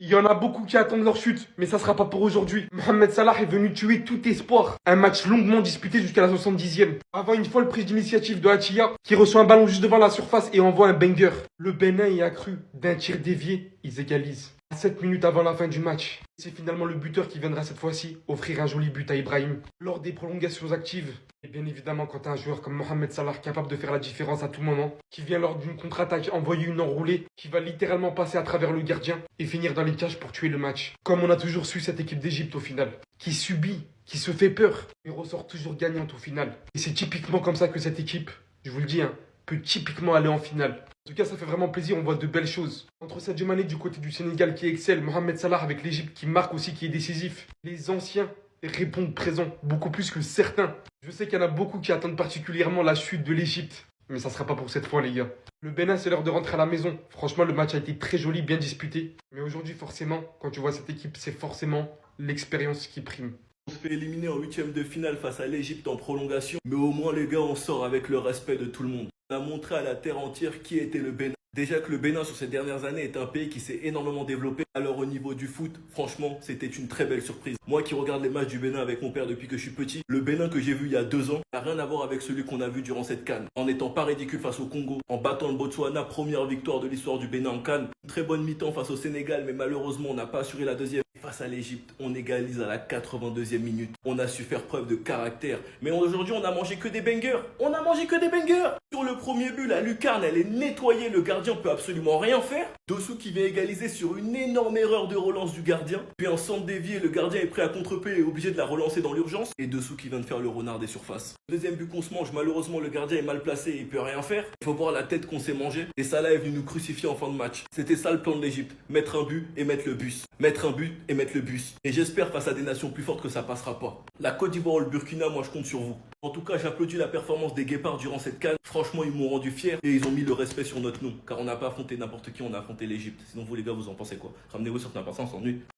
Il y en a beaucoup qui attendent leur chute, mais ça sera pas pour aujourd'hui. Mohamed Salah est venu tuer tout espoir. Un match longuement disputé jusqu'à la 70e. Avant une folle prise d'initiative de Hatia, qui reçoit un ballon juste devant la surface et envoie un banger. Le Bénin y a cru. D'un tir dévié, ils égalisent. 7 minutes avant la fin du match. C'est finalement le buteur qui viendra cette fois-ci offrir un joli but à Ibrahim. Lors des prolongations actives, et bien évidemment quand tu as un joueur comme Mohamed Salah capable de faire la différence à tout moment, qui vient lors d'une contre-attaque envoyer une enroulée, qui va littéralement passer à travers le gardien et finir dans les cages pour tuer le match. Comme on a toujours su cette équipe d'Égypte au final, qui subit, qui se fait peur, mais ressort toujours gagnante au final. Et c'est typiquement comme ça que cette équipe, je vous le dis, peut typiquement aller en finale. En tout cas, ça fait vraiment plaisir, on voit de belles choses. Entre Sadio Mané du côté du Sénégal qui excelle, Mohamed Salah avec l'Égypte qui marque aussi, qui est décisif. Les anciens répondent présents, beaucoup plus que certains. Je sais qu'il y en a beaucoup qui attendent particulièrement la chute de l'Égypte. Mais ça sera pas pour cette fois, les gars. Le Bénin, c'est l'heure de rentrer à la maison. Franchement, le match a été très joli, bien disputé. Mais aujourd'hui, forcément, quand tu vois cette équipe, c'est forcément l'expérience qui prime. On se fait éliminer en huitième de finale face à l'Égypte en prolongation. Mais au moins les gars, on sort avec le respect de tout le monde. On a montré à la terre entière qui était le Bénin. Déjà que le Bénin sur ces dernières années est un pays qui s'est énormément développé. Alors au niveau du foot, franchement, c'était une très belle surprise. Moi qui regarde les matchs du Bénin avec mon père depuis que je suis petit, le Bénin que j'ai vu il y a 2 ans n'a rien à voir avec celui qu'on a vu durant cette CAN. En n'étant pas ridicule face au Congo, en battant le Botswana, première victoire de l'histoire du Bénin en CAN. Une très bonne mi-temps face au Sénégal, mais malheureusement on n'a pas assuré la deuxième. Face à l'Égypte, on égalise à la 82e minute. On a su faire preuve de caractère. Mais aujourd'hui, on a mangé que des bangers. On a mangé que des bangers. Sur le premier but, la lucarne, elle est nettoyée. Le gardien peut absolument rien faire. Dessous qui vient égaliser sur une énorme erreur de relance du gardien. Puis un centre dévié, le gardien est prêt à contre-pied et est obligé de la relancer dans l'urgence. Et dessous qui vient de faire le renard des surfaces. Deuxième but qu'on se mange, malheureusement, le gardien est mal placé et il peut rien faire. Il faut voir la tête qu'on s'est mangé. Et Salah est venu nous crucifier en fin de match. C'était ça le plan de l'Égypte. Mettre un but et mettre le bus. Mettre un but et mettre le bus. Et j'espère face à des nations plus fortes que ça passera pas. La Côte d'Ivoire ou le Burkina, moi je compte sur vous. En tout cas, j'applaudis la performance des Guépards durant cette CAN. Franchement, ils m'ont rendu fier et ils ont mis le respect sur notre nom. Car on n'a pas affronté n'importe qui, on a affronté l'Égypte. Sinon, vous les gars, vous en pensez quoi? Ramenez-vous sur un passant, on s'ennuie.